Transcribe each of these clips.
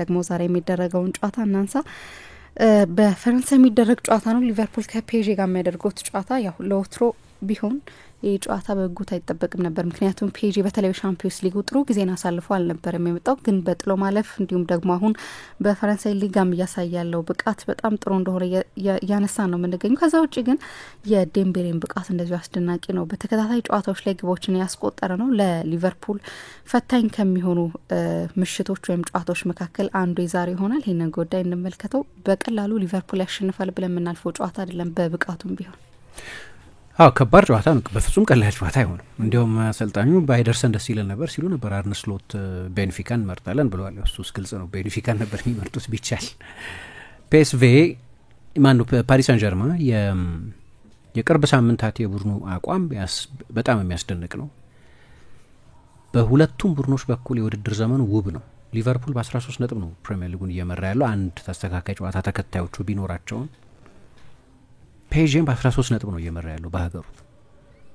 ደግሞ ዛሬ የሚደረገውን ጨዋታ እናንሳ። በፈረንሳይ የሚደረግ ጨዋታ ነው። ሊቨርፑል ከፔዤ ጋር የሚያደርጉት ጨዋታ ያው ለወትሮ ቢሆን ይህ ጨዋታ በጉት አይጠበቅም ነበር። ምክንያቱም ፔዤ በተለይ ሻምፒዮንስ ሊጉ ጥሩ ጊዜን አሳልፎ አልነበረም የመጣው። ግን በጥሎ ማለፍ እንዲሁም ደግሞ አሁን በፈረንሳይ ሊጋም እያሳየ ያለው ብቃት በጣም ጥሩ እንደሆነ እያነሳ ነው የምንገኘው። ከዛ ውጭ ግን የዴምቤሌን ብቃት እንደዚሁ አስደናቂ ነው። በተከታታይ ጨዋታዎች ላይ ግቦችን ያስቆጠረ ነው። ለሊቨርፑል ፈታኝ ከሚሆኑ ምሽቶች ወይም ጨዋታዎች መካከል አንዱ የዛሬ ይሆናል። ይህንን ጉዳይ እንመልከተው። በቀላሉ ሊቨርፑል ያሸንፋል ብለን የምናልፈው ጨዋታ አይደለም በብቃቱም ቢሆን። ከባድ ጨዋታ ነው። በፍጹም ቀላል ጨዋታ አይሆንም። እንዲሁም አሰልጣኙ ባይደርሰን ደስ ይለን ነበር ሲሉ ነበር። አርነ ስሎት ቤንፊካን እንመርጣለን ብለዋል። እሱስ ግልጽ ነው። ቤንፊካን ነበር የሚመርጡት ቢቻል። ፒኤስቪ ፓሪስ ሳን ጀርማ የቅርብ ሳምንታት የቡድኑ አቋም በጣም የሚያስደንቅ ነው። በሁለቱም ቡድኖች በኩል የውድድር ዘመኑ ውብ ነው። ሊቨርፑል በ13 ነጥብ ነው ፕሪሚየር ሊጉን እየመራ ያለው። አንድ ተስተካካይ ጨዋታ ተከታዮቹ ቢኖራቸውን ፔዤም በ13 ነጥብ ነው እየመራ ያለው በሀገሩ።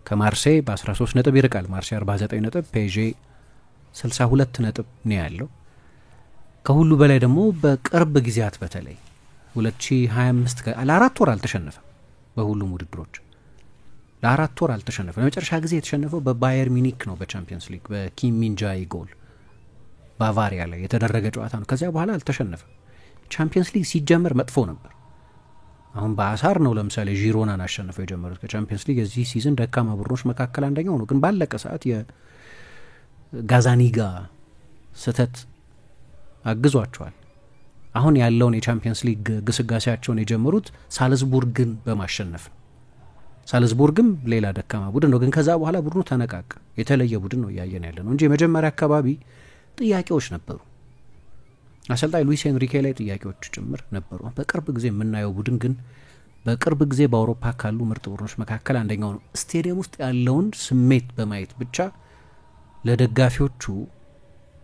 ከማርሴይ በ13 ነጥብ ይርቃል። ማርሴይ 49 ነጥብ፣ ፔዤ 62 ነጥብ ነው ያለው። ከሁሉ በላይ ደግሞ በቅርብ ጊዜያት በተለይ 2025 ለ4 ወር አልተሸነፈም። በሁሉም ውድድሮች ለ4 ወር አልተሸነፈም። ለመጨረሻ ጊዜ የተሸነፈው በባየር ሚኒክ ነው በቻምፒየንስ ሊግ በኪም ሚንጃይ ጎል ባቫሪያ ላይ የተደረገ ጨዋታ ነው። ከዚያ በኋላ አልተሸነፈም። ቻምፒየንስ ሊግ ሲጀመር መጥፎ ነበር። አሁን በአሳር ነው ለምሳሌ ዢሮናን አሸንፈው የጀመሩት ከቻምፒየንስ ሊግ። የዚህ ሲዝን ደካማ ቡድኖች መካከል አንደኛው ነው። ግን ባለቀ ሰዓት የጋዛኒጋ ስህተት አግዟቸዋል። አሁን ያለውን የቻምፒየንስ ሊግ ግስጋሴያቸውን የጀመሩት ሳልዝቡርግን በማሸነፍ ነው። ሳልዝቡርግም ሌላ ደካማ ቡድን ነው። ግን ከዛ በኋላ ቡድኑ ተነቃቀ። የተለየ ቡድን ነው እያየን ያለ ነው እንጂ የመጀመሪያ አካባቢ ጥያቄዎች ነበሩ። አሰልጣኝ ሉዊስ ኤንሪኬ ላይ ጥያቄዎች ጭምር ነበሩ። በቅርብ ጊዜ የምናየው ቡድን ግን በቅርብ ጊዜ በአውሮፓ ካሉ ምርጥ ቡድኖች መካከል አንደኛው ነው። ስቴዲየም ውስጥ ያለውን ስሜት በማየት ብቻ ለደጋፊዎቹ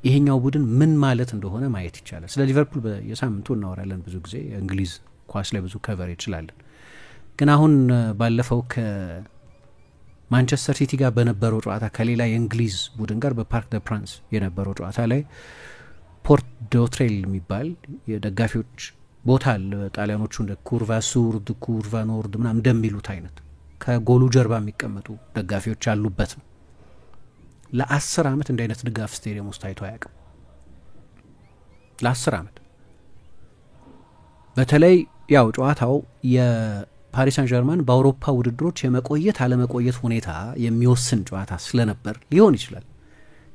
ይሄኛው ቡድን ምን ማለት እንደሆነ ማየት ይቻላል። ስለ ሊቨርፑል የሳምንቱ እናወራለን ብዙ ጊዜ፣ የእንግሊዝ ኳስ ላይ ብዙ ከቨር ይችላለን። ግን አሁን ባለፈው ከማንቸስተር ሲቲ ጋር በነበረው ጨዋታ ከሌላ የእንግሊዝ ቡድን ጋር በፓርክ ደ ፕራንስ የነበረው ጨዋታ ላይ ፖርት ዶትሬል የሚባል የደጋፊዎች ቦታ አለ። ጣሊያኖቹ እንደ ኩርቫ ሱርድ፣ ኩርቫ ኖርድ ምናምን እንደሚሉት አይነት ከጎሉ ጀርባ የሚቀመጡ ደጋፊዎች ያሉበት ነው። ለ10 ዓመት እንደ አይነት ድጋፍ ስቴዲየም ውስጥ ታይቶ አያውቅም። ለ10 ዓመት በተለይ ያው ጨዋታው የፓሪስ ሳን ጀርማን በአውሮፓ ውድድሮች የመቆየት አለመቆየት ሁኔታ የሚወስን ጨዋታ ስለነበር ሊሆን ይችላል።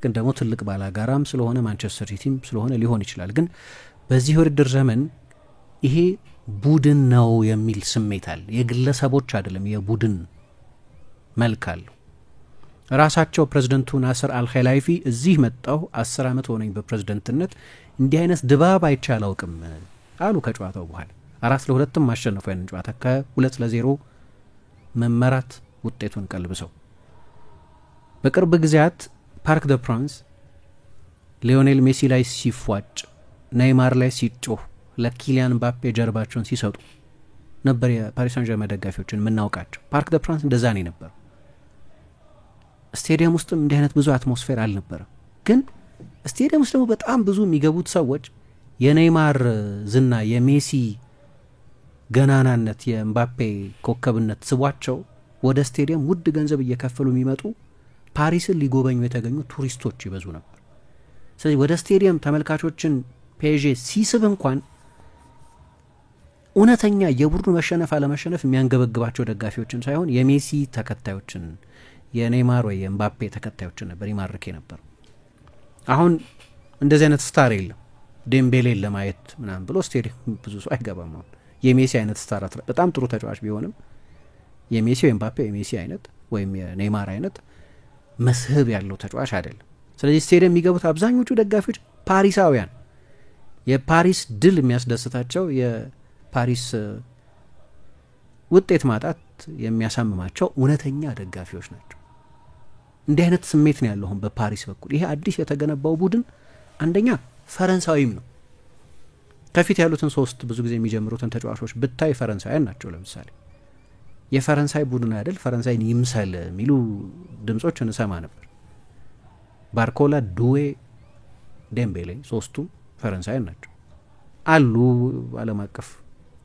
ግን ደግሞ ትልቅ ባላጋራም ስለሆነ ማንቸስተር ሲቲም ስለሆነ ሊሆን ይችላል። ግን በዚህ ውድድር ዘመን ይሄ ቡድን ነው የሚል ስሜት አለ። የግለሰቦች አይደለም፣ የቡድን መልክ አለው። ራሳቸው ፕሬዝደንቱ ናስር አልኸላይፊ እዚህ መጣሁ 10 ዓመት ሆነኝ በፕሬዝደንትነት እንዲህ አይነት ድባብ አይቼ አላውቅም አሉ። ከጨዋታው በኋላ 4-2 ማሸነፉ ያንን ጨዋታ ከ2-0 መመራት ውጤቱን ቀልብሰው በቅርብ ጊዜያት ፓርክ ደ ፕራንስ ሊዮኔል ሜሲ ላይ ሲፏጭ፣ ኔይማር ላይ ሲጮህ፣ ለኪሊያን ምባፔ ጀርባቸውን ሲሰጡ ነበር የፓሪስ ሳን ጀርመን ደጋፊዎችን የምናውቃቸው። ፓርክ ደ ፕራንስ እንደዛ ነው ነበር። ስቴዲየም ውስጥም እንዲህ አይነት ብዙ አትሞስፌር አልነበረም። ግን ስቴዲየም ውስጥ ደግሞ በጣም ብዙ የሚገቡት ሰዎች የኔይማር ዝና፣ የሜሲ ገናናነት፣ የምባፔ ኮከብነት ስቧቸው ወደ ስቴዲየም ውድ ገንዘብ እየከፈሉ የሚመጡ ፓሪስን ሊጎበኙ የተገኙ ቱሪስቶች ይበዙ ነበር። ስለዚህ ወደ ስቴዲየም ተመልካቾችን ፔዤ ሲስብ እንኳን እውነተኛ የቡድኑ መሸነፍ አለመሸነፍ የሚያንገበግባቸው ደጋፊዎችን ሳይሆን የሜሲ ተከታዮችን፣ የኔይማር ወይ የምባፔ ተከታዮችን ነበር ይማርክ ነበር። አሁን እንደዚህ አይነት ስታር የለም። ዴምቤሌን ለማየት ምናምን ብሎ ስቴዲየም ብዙ ሰው አይገባም። አሁን የሜሲ አይነት ስታር በጣም ጥሩ ተጫዋች ቢሆንም የሜሲ ወይ ምባፔ የሜሲ አይነት ወይም የኔይማር አይነት መስህብ ያለው ተጫዋች አይደለም። ስለዚህ ስቴዲየም የሚገቡት አብዛኞቹ ደጋፊዎች ፓሪሳውያን፣ የፓሪስ ድል የሚያስደስታቸው፣ የፓሪስ ውጤት ማጣት የሚያሳምማቸው እውነተኛ ደጋፊዎች ናቸው። እንዲህ አይነት ስሜት ነው ያለው በፓሪስ በኩል። ይሄ አዲስ የተገነባው ቡድን አንደኛ ፈረንሳዊም ነው። ከፊት ያሉትን 3 ብዙ ጊዜ የሚጀምሩትን ተጫዋቾች ብታይ ፈረንሳውያን ናቸው። ለምሳሌ የፈረንሳይ ቡድን አይደል ፈረንሳይን ይምሰል የሚሉ ድምጾች እንሰማ ነበር። ባርኮላ፣ ዱዌ፣ ዴምቤሌ 3ቱም ፈረንሳውያን ናቸው። አሉ ዓለም አቀፍ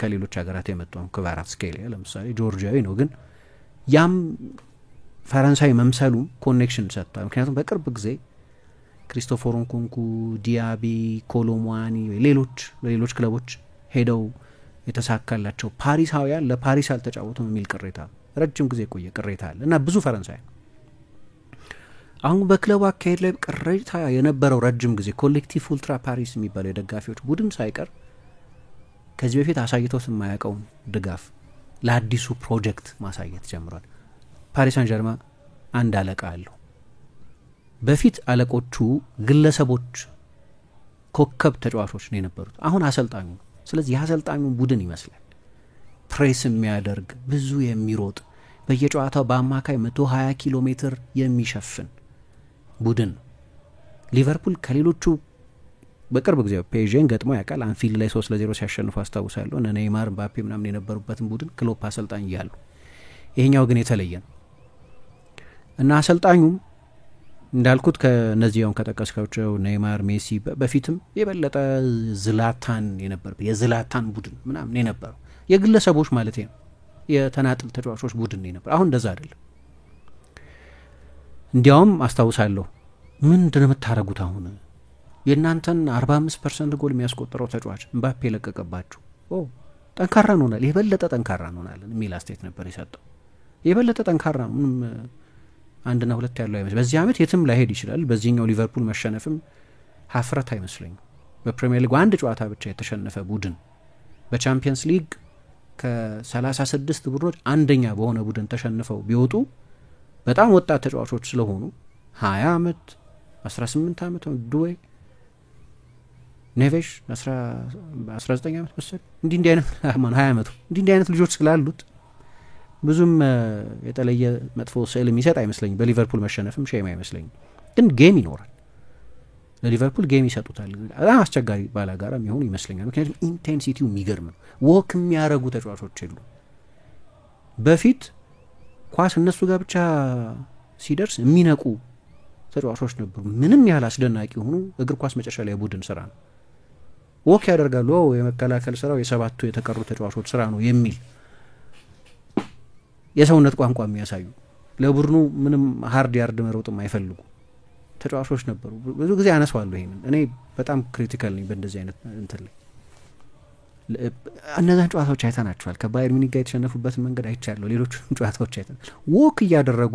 ከሌሎች ሀገራት የመጡ ክቫራትስኬሊያ ለምሳሌ ጆርጂያዊ ነው፣ ግን ያም ፈረንሳይ መምሰሉ ኮኔክሽን ሰጥቷል። ምክንያቱም በቅርብ ጊዜ ክሪስቶፎር ንኩንኩ፣ ዲያቢ፣ ኮሎሙዋኒ ሌሎች ክለቦች ሄደው የተሳካላቸው ፓሪሳውያን ለፓሪስ አልተጫወቱም የሚል ቅሬታ ረጅም ጊዜ የቆየ ቅሬታ አለ እና ብዙ ፈረንሳይ አሁን በክለቡ አካሄድ ላይ ቅሬታ የነበረው ረጅም ጊዜ ኮሌክቲቭ ኡልትራ ፓሪስ የሚባለው የደጋፊዎች ቡድን ሳይቀር ከዚህ በፊት አሳይቶት የማያውቀውን ድጋፍ ለአዲሱ ፕሮጀክት ማሳየት ጀምሯል። ፓሪስ ሳን ጀርማ አንድ አለቃ አለው። በፊት አለቆቹ ግለሰቦች ኮከብ ተጫዋቾች ነው የነበሩት፣ አሁን አሰልጣኙ ነው። ስለዚህ የአሰልጣኙ ቡድን ይመስላል ፕሬስ የሚያደርግ ብዙ የሚሮጥ በየጨዋታው በአማካይ 120 ኪሎ ሜትር የሚሸፍን ቡድን ነው። ሊቨርፑል ከሌሎቹ በቅርብ ጊዜ ፔዥን ገጥሞ ያውቃል። አንፊልድ ላይ 3-0 ሲያሸንፉ አስታውሳለሁ። እነ ኔይማር፣ ምባፔ ምናምን የነበሩበትን ቡድን ክሎፕ አሰልጣኝ እያሉ፣ ይሄኛው ግን የተለየ ነው እና አሰልጣኙም እንዳልኩት ከነዚያውን ከጠቀስካቸው ኔይማር፣ ሜሲ በፊትም የበለጠ ዝላታን የነበረበት የዝላታን ቡድን ምናምን የነበረው የግለሰቦች ማለት ነው የተናጥል ተጫዋቾች ቡድን ነበር። አሁን እንደዛ አይደለም። እንዲያውም አስታውሳለሁ ምንድነው የምታረጉት አሁን የእናንተን 45% ጎል የሚያስቆጥረው ተጫዋች ምባፔ የለቀቀባችሁ ጠንካራ እንሆናለን፣ የበለጠ ጠንካራ እንሆናለን የሚል አስተያየት ነበር የሰጠው። የበለጠ ጠንካራ ነው፣ ምንም አንድና ሁለት ያለው አይመስል። በዚህ ዓመት የትም ላይሄድ ይችላል። በዚህኛው ሊቨርፑል መሸነፍም ሀፍረት አይመስለኝም። በፕሪሚየር ሊግ አንድ ጨዋታ ብቻ የተሸነፈ ቡድን በቻምፒየንስ ሊግ ከ36 ቡድኖች አንደኛ በሆነ ቡድን ተሸንፈው ቢወጡ በጣም ወጣት ተጫዋቾች ስለሆኑ 20 ዓመት 18 ዓመት ዱዌ ኔቬሽ 19 ዓመት መሰል እንዲህ አይነት 20 ዓመቱ እንዲህ አይነት ልጆች ስላሉት ብዙም የተለየ መጥፎ ስዕል የሚሰጥ አይመስለኝም። በሊቨርፑል መሸነፍም ሼም አይመስለኝም። ግን ጌም ይኖራል፣ ለሊቨርፑል ጌም ይሰጡታል። በጣም አስቸጋሪ ባላጋራ የሚሆኑ ይመስለኛል። ምክንያቱም ኢንቴንሲቲው የሚገርም ነው። ወክ የሚያረጉ ተጫዋቾች የሉ። በፊት ኳስ እነሱ ጋር ብቻ ሲደርስ የሚነቁ ተጫዋቾች ነበሩ። ምንም ያህል አስደናቂ ሆኑ እግር ኳስ መጨረሻ ላይ የቡድን ስራ ነው። ወክ ያደርጋሉ፣ የመከላከል ስራው የሰባቱ የተቀሩ ተጫዋቾች ስራ ነው የሚል የሰውነት ቋንቋ የሚያሳዩ ለቡድኑ ምንም ሃርድ ያርድ መሮጥም አይፈልጉ ተጫዋቾች ነበሩ። ብዙ ጊዜ አነሳዋለሁ ይሄንን። እኔ በጣም ክሪቲካል ነኝ በእንደዚህ አይነት እንትን ላይ። እነዛን ጨዋታዎች አይተናቸዋል። ከባየር ሚኒክ ጋር የተሸነፉበትን መንገድ አይቻለሁ። ሌሎቹም ጨዋታዎች አይተናል። ወክ እያደረጉ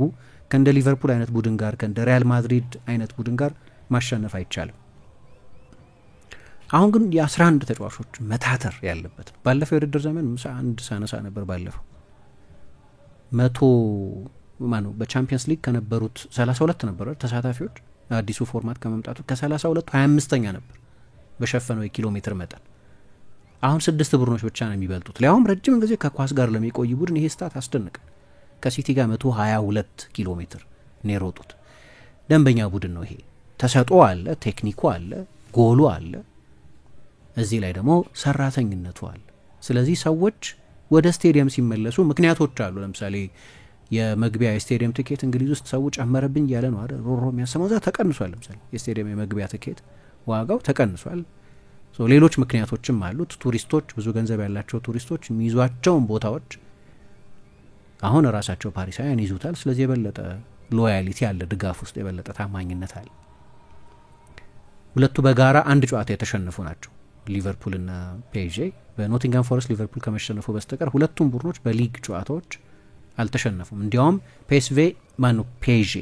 ከእንደ ሊቨርፑል አይነት ቡድን ጋር ከእንደ ሪያል ማድሪድ አይነት ቡድን ጋር ማሸነፍ አይቻልም። አሁን ግን የ11 ተጫዋቾች መታተር ያለበት ነው። ባለፈው የውድድር ዘመን አንድ ሳነሳ ነበር። ባለፈው በቻምፒየንስ ሊግ ከነበሩት 32 ነበሩ ተሳታፊዎች አዲሱ ፎርማት ከመምጣቱ ከ32 25ኛ ነበር በሸፈነው የኪሎ ሜትር መጠን። አሁን 6 ቡድኖች ብቻ ነው የሚበልጡት። ሊያውም ረጅም ጊዜ ከኳስ ጋር ለሚቆይ ቡድን ይሄ ስታት አስደንቃል። ከሲቲ ጋር 122 ኪሎ ሜትር ነው የሮጡት። ደንበኛ ቡድን ነው ይሄ። ተሰጥኦ አለ፣ ቴክኒኩ አለ፣ ጎሉ አለ፣ እዚህ ላይ ደግሞ ሰራተኝነቱ አለ። ስለዚህ ሰዎች ወደ ስቴዲየም ሲመለሱ ምክንያቶች አሉ። ለምሳሌ የመግቢያ የስቴዲየም ትኬት እንግሊዝ ውስጥ ሰው ጨመረብኝ እያለ ነው አይደል? ሮሮ የሚያሰማው ዛ ተቀንሷል። ለምሳሌ የስቴዲየም የመግቢያ ትኬት ዋጋው ተቀንሷል። ሌሎች ምክንያቶችም አሉት። ቱሪስቶች፣ ብዙ ገንዘብ ያላቸው ቱሪስቶች የሚይዟቸውን ቦታዎች አሁን ራሳቸው ፓሪሳውያን ይዙታል። ስለዚህ የበለጠ ሎያሊቲ አለ፣ ድጋፍ ውስጥ የበለጠ ታማኝነት አለ። ሁለቱ በጋራ አንድ ጨዋታ የተሸነፉ ናቸው፣ ሊቨርፑልና ፔዤ። በኖቲንጋም ፎረስት ሊቨርፑል ከመሸነፉ በስተቀር ሁለቱም ቡድኖች በሊግ ጨዋታዎች አልተሸነፉም። እንዲያውም ፔዤ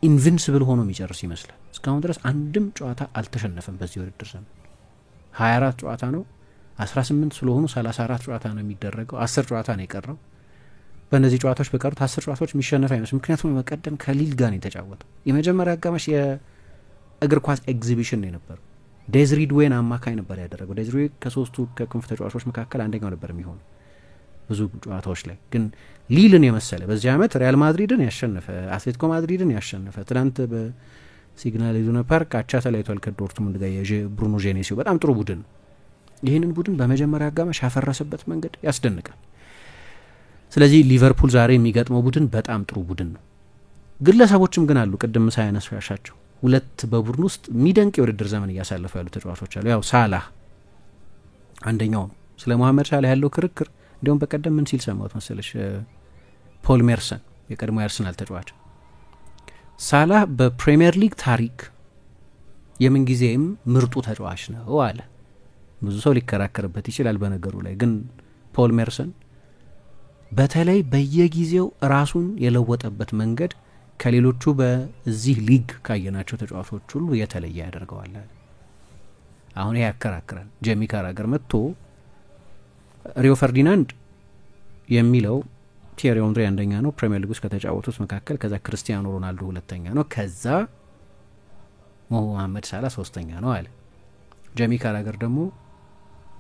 ኢንቪንስብል ሆኖ የሚጨርስ ይመስላል። እስካሁን ድረስ አንድም ጨዋታ አልተሸነፈም በዚህ ውድድር ዘመን። 24 ጨዋታ ነው፣ 18 ስለሆኑ 34 ጨዋታ ነው የሚደረገው። 10 ጨዋታ ነው የቀረው። በእነዚህ ጨዋታዎች በቀሩት 10 ጨዋታዎች የሚሸነፍ አይመስል። ምክንያቱም በቀደም ከሊል ጋር ነው የተጫወተው። የመጀመሪያ አጋማሽ የእግር ኳስ ኤግዚቢሽን ነው የነበረው። ዴዝሪ ድዌን አማካኝ ነበር ያደረገው። ዴዝሪ ከሶስቱ ከክንፍ ተጫዋቾች መካከል አንደኛው ነበር የሚሆነው ብዙ ጨዋታዎች ላይ። ግን ሊልን የመሰለ በዚህ ዓመት ሪያል ማድሪድን ያሸነፈ፣ አትሌቲኮ ማድሪድን ያሸነፈ፣ ትናንት በሲግናል ኢዱና ፓርክ አቻ ተለያይቷል ከዶርትሙንድ ጋር የብሩኖ ጄኔሲዮ በጣም ጥሩ ቡድን ነው። ይህንን ቡድን በመጀመሪያ አጋማሽ ያፈረሰበት መንገድ ያስደንቃል። ስለዚህ ሊቨርፑል ዛሬ የሚገጥመው ቡድን በጣም ጥሩ ቡድን ነው። ግለሰቦችም ግን አሉ ቅድም ሳያነሳሻቸው ሁለት በቡድን ውስጥ የሚደንቅ የውድድር ዘመን እያሳለፉ ያሉ ተጫዋቾች አሉ። ያው ሳላህ አንደኛው ነው። ስለ መሐመድ ሳላህ ያለው ክርክር እንዲሁም በቀደም ምን ሲል ሰማሁት መሰለሽ፣ ፖል ሜርሰን የቀድሞ የአርሰናል ተጫዋች ሳላህ በፕሪሚየር ሊግ ታሪክ የምንጊዜም ምርጡ ተጫዋች ነው አለ። ብዙ ሰው ሊከራከርበት ይችላል በነገሩ ላይ፣ ግን ፖል ሜርሰን በተለይ በየጊዜው ራሱን የለወጠበት መንገድ ከሌሎቹ በዚህ ሊግ ካየናቸው ተጫዋቾች ሁሉ የተለየ ያደርገዋል። አሁን ይሄ ያከራክራል። ጄሚ ካራገር መጥቶ ሪዮ ፈርዲናንድ የሚለው ቲየሪ ኦንሪ አንደኛ ነው ፕሪሚየር ሊግ ውስጥ ከተጫወቱት መካከል፣ ከዛ ክርስቲያኖ ሮናልዶ ሁለተኛ ነው፣ ከዛ መሐመድ ሳላ ሶስተኛ ነው አለ። ጄሚ ካራገር ደግሞ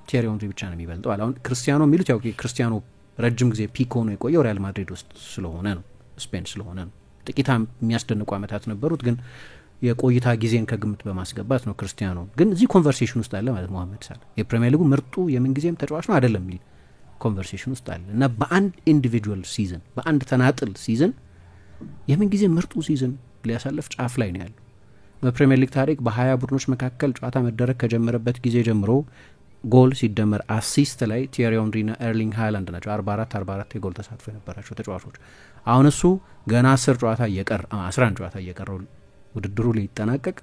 ቲየሪ ኦንሪ ብቻ ነው የሚበልጠው አለ። አሁን ክርስቲያኖ የሚሉት ያው ክርስቲያኖ ረጅም ጊዜ ፒክ ሆኖ የቆየው ሪያል ማድሪድ ውስጥ ስለሆነ ነው፣ ስፔን ስለሆነ ነው። ጥቂት የሚያስደንቁ ዓመታት ነበሩት፣ ግን የቆይታ ጊዜን ከግምት በማስገባት ነው። ክርስቲያኖ ግን እዚህ ኮንቨርሴሽን ውስጥ አለ ማለት መሐመድ ሳላ የፕሪሚየር ሊጉ ምርጡ የምንጊዜም ተጫዋች ነው አይደለም የሚል ኮንቨርሴሽን ውስጥ አለ እና በአንድ ኢንዲቪጁዋል ሲዝን በአንድ ተናጥል ሲዝን የምንጊዜ ምርጡ ሲዝን ሊያሳልፍ ጫፍ ላይ ነው ያለው። በፕሪሚየር ሊግ ታሪክ በ20 ቡድኖች መካከል ጨዋታ መደረግ ከጀመረበት ጊዜ ጀምሮ ጎል ሲደመር አሲስት ላይ ቲየሪ ኦንሪና ኤርሊንግ ሃይላንድ ናቸው 44 የጎል ተሳትፎ የነበራቸው ተጫዋቾች። አሁን እሱ ገና 11 ጨዋታ እየቀረው ውድድሩ ሊጠናቀቅ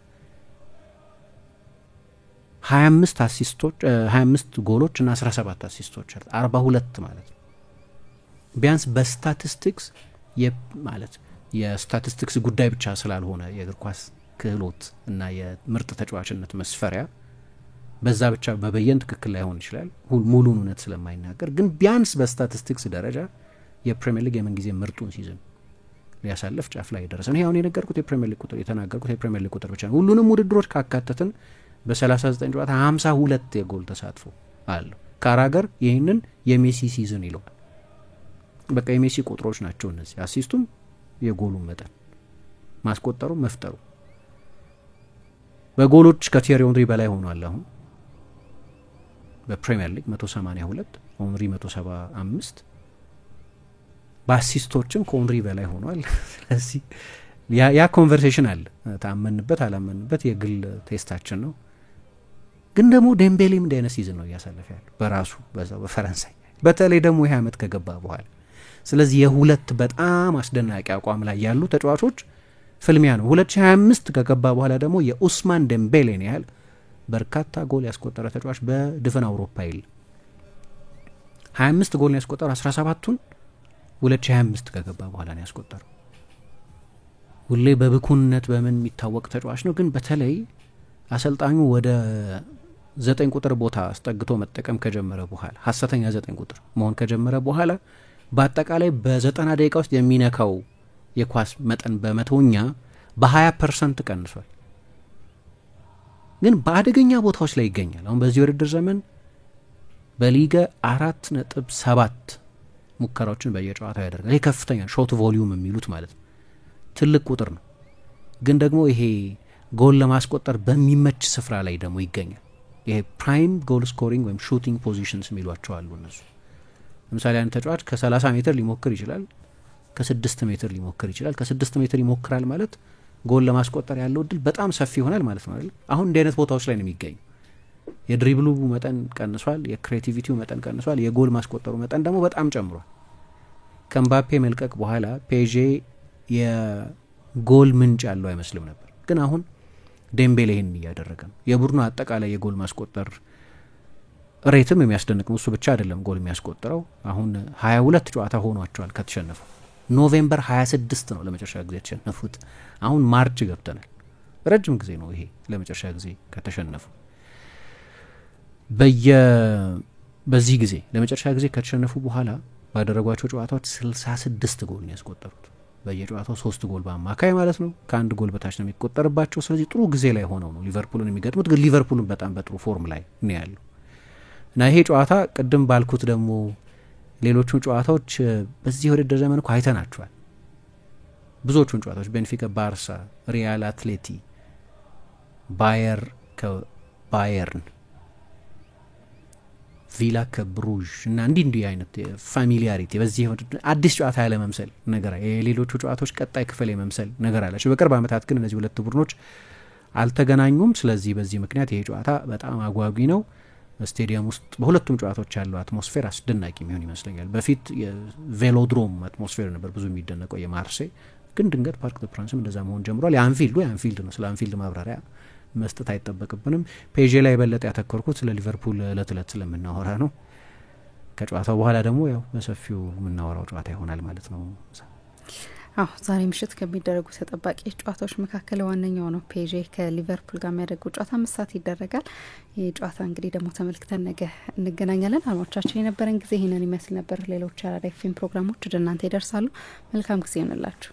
25 ጎሎች እና 17 አሲስቶች 42 ማለት ነው። ቢያንስ በስታቲስቲክስ ማለት የስታቲስቲክስ ጉዳይ ብቻ ስላልሆነ የእግር ኳስ ክህሎት እና የምርጥ ተጫዋችነት መስፈሪያ በዛ ብቻ መበየን ትክክል ላይሆን ይችላል፣ ሙሉን እውነት ስለማይናገር። ግን ቢያንስ በስታቲስቲክስ ደረጃ የፕሪሚየር ሊግ የምንጊዜ ምርጡን ሲዝን ሊያሳልፍ ጫፍ ላይ የደረሰ ነው። አሁን የነገርኩት የፕሪሚየር ሊግ ቁጥር የተናገርኩት የፕሪሚየር ሊግ ቁጥር ብቻ ነው። ሁሉንም ውድድሮች ካካተትን በ39 ጨዋታ 52 የጎል ተሳትፎ አለው። ካራገር ይህንን የሜሲ ሲዝን ይለዋል። በቃ የሜሲ ቁጥሮች ናቸው እነዚህ፣ አሲስቱም የጎሉን መጠን ማስቆጠሩ መፍጠሩ። በጎሎች ከቲየሪ ኦንሪ በላይ ሆኗል። አሁን በፕሪሚየር ሊግ 182 ኦንሪ 175 በአሲስቶችም ከኦንሪ በላይ ሆኗል። ስለዚህ ያ ኮንቨርሴሽን አለ። ታመንበት አላመንበት የግል ቴስታችን ነው። ግን ደግሞ ዴምቤሌም እንደ አይነት ሲዝን ነው እያሳለፈ ያለው በራሱ በዛው በፈረንሳይ፣ በተለይ ደግሞ ይህ ዓመት ከገባ በኋላ። ስለዚህ የሁለት በጣም አስደናቂ አቋም ላይ ያሉ ተጫዋቾች ፍልሚያ ነው። 2025 ከገባ በኋላ ደግሞ የኡስማን ዴምቤሌን ያህል በርካታ ጎል ያስቆጠረ ተጫዋች በድፍን አውሮፓ የለም። 25 ጎል ያስቆጠረ 17ቱን 2025 ከገባ በኋላ ነው ያስቆጠረው። ሁሌ በብኩንነት በምን የሚታወቅ ተጫዋች ነው። ግን በተለይ አሰልጣኙ ወደ 9 ቁጥር ቦታ አስጠግቶ መጠቀም ከጀመረ በኋላ ሀሰተኛ 9 ቁጥር መሆን ከጀመረ በኋላ በአጠቃላይ በ90 ደቂቃ ውስጥ የሚነካው የኳስ መጠን በመቶኛ በ20% ቀንሷል። ግን በአደገኛ ቦታዎች ላይ ይገኛል። አሁን በዚህ ውድድር ዘመን በሊገ 4.7 ሙከራዎችን በየጨዋታው ያደርጋል። ይህ ከፍተኛ ሾት ቮሊዩም የሚሉት ማለት ነው፣ ትልቅ ቁጥር ነው። ግን ደግሞ ይሄ ጎል ለማስቆጠር በሚመች ስፍራ ላይ ደግሞ ይገኛል። ይሄ ፕራይም ጎል ስኮሪንግ ወይም ሹቲንግ ፖዚሽንስ የሚሏቸው አሉ እነሱ። ለምሳሌ አንድ ተጫዋች ከ30 ሜትር ሊሞክር ይችላል፣ ከ6 ሜትር ሊሞክር ይችላል። ከ6 ሜትር ይሞክራል ማለት ጎል ለማስቆጠር ያለው እድል በጣም ሰፊ ይሆናል ማለት ነው አይደል? አሁን እንዲህ አይነት ቦታዎች ላይ ነው የሚገኙ። የድሪብሉ መጠን ቀንሷል፣ የክሬቲቪቲው መጠን ቀንሷል፣ የጎል ማስቆጠሩ መጠን ደግሞ በጣም ጨምሯል። ከምባፔ መልቀቅ በኋላ ፔዤ የጎል ምንጭ ያለው አይመስልም ነበር፣ ግን አሁን ዴምቤሌ ይህን እያደረገ ነው። የቡድኑ አጠቃላይ የጎል ማስቆጠር ሬትም የሚያስደንቅ ነው። እሱ ብቻ አይደለም ጎል የሚያስቆጥረው። አሁን 22 ጨዋታ ሆኗቸዋል ከተሸነፉ። ኖቬምበር 26 ነው ለመጨረሻ ጊዜ የተሸነፉት። አሁን ማርች ገብተናል። ረጅም ጊዜ ነው ይሄ ለመጨረሻ ጊዜ ከተሸነፉ። በዚህ ጊዜ ለመጨረሻ ጊዜ ከተሸነፉ በኋላ ባደረጓቸው ጨዋታዎች 66 ጎል ነው ያስቆጠሩት። በየጨዋታው 3 ጎል በአማካይ ማለት ነው። ከአንድ ጎል በታች ነው የሚቆጠርባቸው። ስለዚህ ጥሩ ጊዜ ላይ ሆነው ነው ሊቨርፑልን የሚገጥሙት። ግን ሊቨርፑልን በጣም በጥሩ ፎርም ላይ ነው ያለው እና ይሄ ጨዋታ ቅድም ባልኩት ደግሞ ሌሎቹ ጨዋታዎች በዚህ ውድድር ዘመን እኮ አይተናቸዋል። ብዙዎቹን ጨዋታዎች ቤንፊካ፣ ባርሳ፣ ሪያል፣ አትሌቲ፣ ባየር ከባየርን፣ ቪላ ከብሩዥ እና እንዲህ አይነት ፋሚሊያሪቲ በዚህ አዲስ ጨዋታ ያለ መምሰል ነገር የሌሎቹ ጨዋታዎች ቀጣይ ክፍል የመምሰል ነገር አላቸው። በቅርብ ዓመታት ግን እነዚህ ሁለት ቡድኖች አልተገናኙም። ስለዚህ በዚህ ምክንያት ይሄ ጨዋታ በጣም አጓጊ ነው። ስቴዲየም ውስጥ በሁለቱም ጨዋታዎች ያለው አትሞስፌር አስደናቂ የሚሆን ይመስለኛል። በፊት የቬሎድሮም አትሞስፌር ነበር ብዙ የሚደነቀው የማርሴይ፣ ግን ድንገት ፓርክ ደ ፕራንስም እንደዛ መሆን ጀምሯል። የአንፊልድ ነው። ስለ አንፊልድ ማብራሪያ መስጠት አይጠበቅብንም። ፔዤ ላይ የበለጠ ያተኮርኩት ስለ ሊቨርፑል እለት እለት ስለምናወራ ነው። ከጨዋታው በኋላ ደግሞ ያው በሰፊው የምናወራው ጨዋታ ይሆናል ማለት ነው። ዛሬ ምሽት ከሚደረጉ ተጠባቂ ጨዋታዎች መካከል ዋነኛው ነው። ፔዤ ከሊቨርፑል ጋር የሚያደርጉ ጨዋታ 5 ሰዓት ይደረጋል። ይህ ጨዋታ እንግዲህ ደግሞ ተመልክተን ነገ እንገናኛለን። አድማጮቻችን የነበረን ጊዜ ይህንን ይመስል ነበር። ሌሎች አራዳ ኤፍ ኤም ፕሮግራሞች ወደ እናንተ ይደርሳሉ። መልካም ጊዜ ይሆንላችሁ።